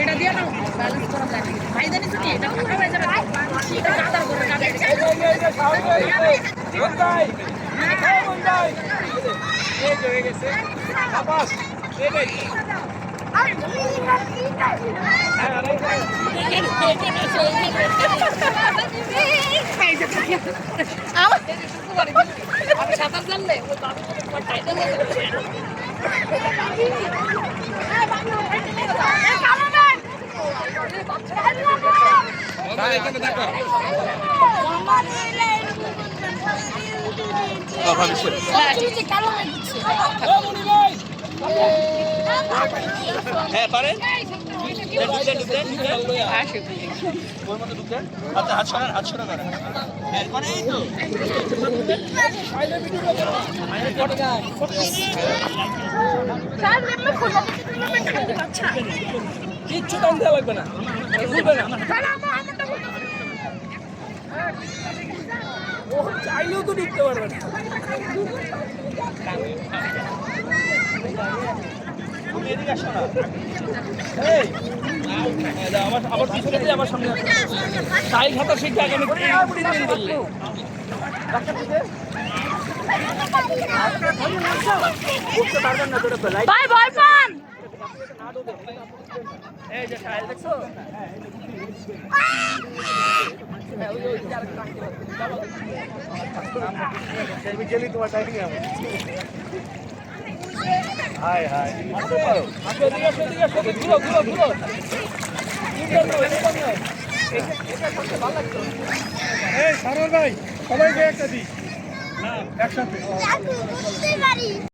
এটা দিয়ে নাও ব্যালেন্স করা যায় ভাই জানিস কি এটা ফাঁকা হয়ে যাবে এটা কাদার করে কাদা এই যে হয়ে গেছে বাস এটাই আমি সাঁতার জানলে হ্যাঁ পারেন হাত সরা করেন কিচ্ছু দাম দেওয়া লাগবে না ও চাইলেও তো ঢুকতে পারবে না এদিকে আসো না আবার পিছনে দিয়ে আমার সামনে সাইল হাতা শিখবে আগামী 3 দিন বললে উঠতে পারবেন না তোরা ফেলাই ভাই ভয় পান এই যে সাইল দেখছো আমি গেলি তোমার টাইমিং এমন হাই হাই আসো দিকে ঘুরো এই সারোর ভাই সবাইকে একটা দিই একসাথে